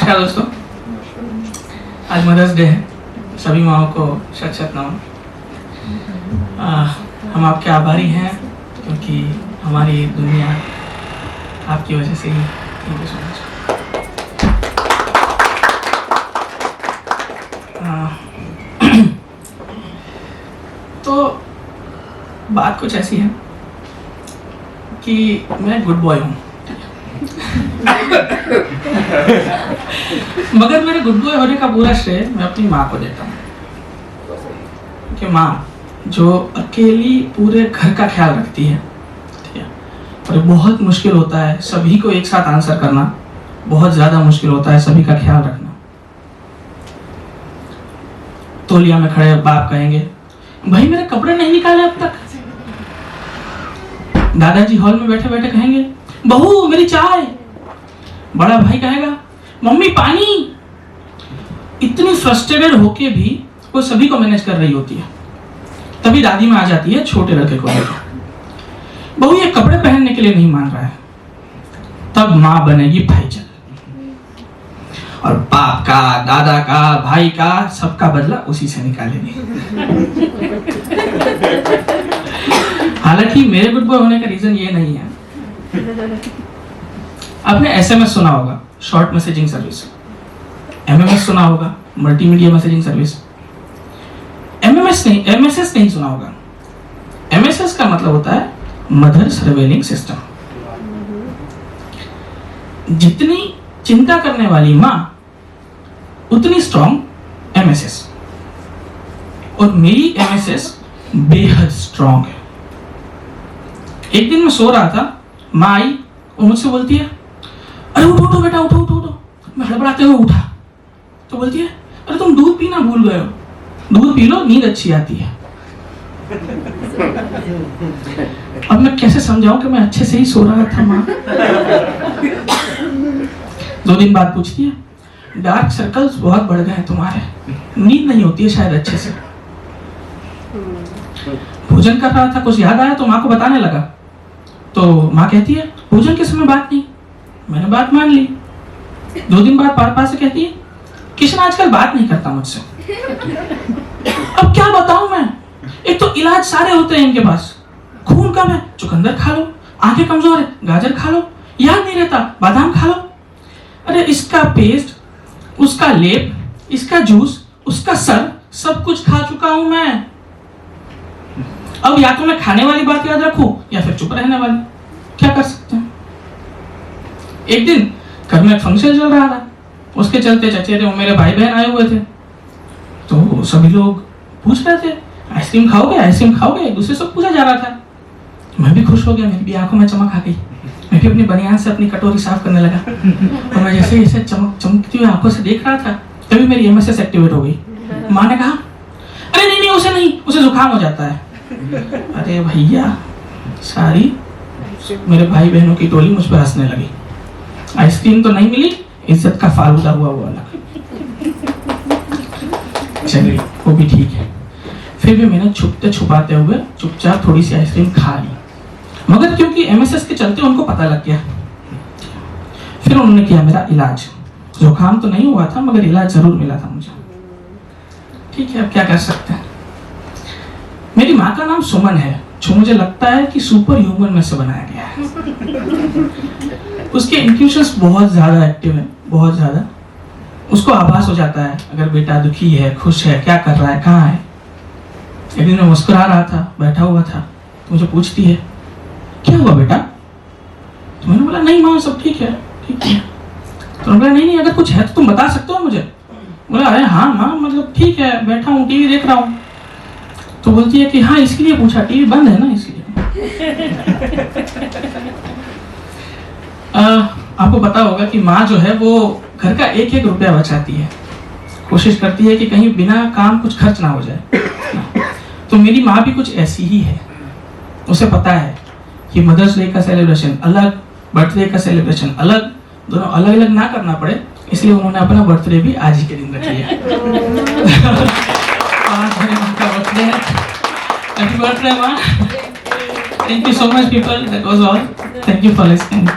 नमस्कार दोस्तों, आज मदर्स डे है। सभी माओं को शत शत नमन। हम आपके आभारी हैं क्योंकि हमारी दुनिया आपकी वजह से ही। Thank you so much. तो बात कुछ ऐसी है कि मैं गुड बॉय हूँ मगर मेरे गुड बॉय होने का पूरा श्रेय मैं अपनी माँ को देता हूँ कि माँ जो अकेली पूरे घर का ख्याल रखती है, ठीक है। और बहुत मुश्किल होता है सभी को एक साथ आंसर करना, बहुत ज़्यादा मुश्किल होता है सभी का ख्याल रखना। तौलिया में खड़े बाप कहेंगे, भाई मेरे कपड़े नहीं निकाले अब तक। दादाजी हॉल में बैठे बैठे कहेंगे, बहू मेरी चाय। बड़ा भाई कहेगा, मम्मी पानी। इतनी फ्रस्ट्रेटेड होके भी वो सभी को मैनेज कर रही होती है। तभी दादी माँ आ जाती है छोटे लड़के को लेकर, बहू ये कपड़े पहनने के लिए नहीं मान रहा है। तब माँ बनेगी भाईचारा और बाप का, दादा का, भाई का, सबका बदला उसी से निकालेगी। हालांकि मेरे गुड बॉय होने का रीजन ये नहीं है। आपने एसएमएस सुना होगा, शॉर्ट मैसेजिंग सर्विस। एमएमएस सुना होगा, मल्टीमीडिया मैसेजिंग सर्विस। एमएसएस नहीं सुना होगा। एमएसएस का मतलब होता है मदर सर्वेलिंग सिस्टम। जितनी चिंता करने वाली माँ उतनी स्ट्रॉन्ग एमएसएस। और मेरी एमएसएस बेहद स्ट्रॉन्ग है। एक दिन मैं सो रहा था, माँ आई और मुझसे बोलती है, अरे उठो उठो बेटा, उठो उठो उठो। मैं हड़बड़ाते हुए उठा तो बोलती है, अरे तुम दूध पीना भूल गए हो, दूध पी लो, नींद अच्छी आती है। अब मैं कैसे समझाऊं कि मैं अच्छे से ही सो रहा था माँ। 2 दिन बाद पूछती है, डार्क सर्कल्स बहुत बढ़ गए हैं तुम्हारे, नींद नहीं होती है शायद अच्छे से। भोजन कर रहा था, कुछ याद आया तो माँ को बताने लगा। तो माँ कहती है, भोजन के समय बात नहीं। मैंने बात मान ली। 2 दिन बाद पापा से कहती है, किशन आजकल बात नहीं करता मुझसे। अब क्या बताऊं मैं, एक तो इलाज सारे होते हैं इनके पास। खून कम है, चुकंदर खा लो। आंखें कमजोर है, गाजर खा लो। याद नहीं रहता, बादाम खा लो। अरे इसका पेस्ट, उसका लेप, इसका जूस, उसका सर, सब कुछ खा चुका हूं मैं। अब या तो मैं खाने वाली बात याद रखूं या फिर चुप रहने वाली, क्या कर सकते हैं। एक दिन घर में एक फंक्शन चल रहा था, उसके चलते चचेरे और मेरे भाई बहन आए हुए थे। तो सभी लोग पूछ रहे थे, आइसक्रीम खाओगे, आइसक्रीम खाओगे, एक दूसरे से पूछा जा रहा था। मैं भी खुश हो गया, मेरी भी आंखों में चमक आ गई। मैं भी अपनी बनियान से अपनी कटोरी साफ करने लगा और मैं जैसे जैसे चमकती हुई आंखों से देख रहा था, तभी मेरी एमएसएस एक्टिवेट हो गई। माँ ने कहा, अरे नहीं नहीं, उसे नहीं, उसे जुकाम हो जाता है। अरे भैया, सारी मेरे भाई बहनों की टोली मुझ पर हंसने लगी। आइसक्रीम तो नहीं मिली, इज्जत का फालूदा हुआ वो अलग। चलिए वो भी ठीक है। फिर भी मैंने छुपते छुपाते हुए चुपचाप थोड़ी सी आइसक्रीम खा ली, मगर क्योंकि एमएसएस के चलते उनको पता लग गया। फिर उन्होंने किया मेरा इलाज। जुकाम तो नहीं हुआ था मगर इलाज जरूर मिला था मुझे। ठीक है, अब क्या कर सकते हैं। मेरी माँ का नाम सुमन है, जो मुझे लगता है कि सुपर ह्यूमन में से बनाया गया है। उसके इंट्यूशंस बहुत ज्यादा एक्टिव है, बहुत ज्यादा। उसको आभास हो जाता है अगर बेटा दुखी है, खुश है, क्या कर रहा है, कहाँ है। एक दिन मैं मुस्कुरा रहा था, बैठा हुआ था, तो मुझे पूछती है, क्या हुआ बेटा। तो मैंने बोला, नहीं माँ सब ठीक है, ठीक है। तो उन्होंने बोला, नहीं अगर कुछ है तो तुम बता सकते हो मुझे। बोला, अरे हाँ माँ, मतलब ठीक है, बैठा हूँ, टीवी देख रहा हूँ। तो बोलती है कि हाँ इसलिए पूछा, टीवी बंद है ना इसलिए। आपको पता होगा कि माँ जो है वो घर का एक एक रुपया बचाती है, कोशिश करती है कि कहीं बिना काम कुछ खर्च ना हो जाए। तो मेरी माँ भी कुछ ऐसी ही है। उसे पता है कि मदर्स डे का सेलिब्रेशन अलग, बर्थडे का सेलिब्रेशन अलग, दोनों अलग अलग ना करना पड़े, इसलिए उन्होंने अपना बर्थडे भी आज ही के दिन रख लिया। आज मेरी माँ का बर्थडे है। हैप्पी बर्थडे माँ। Thank you so much people, that was all. Thank you for listening.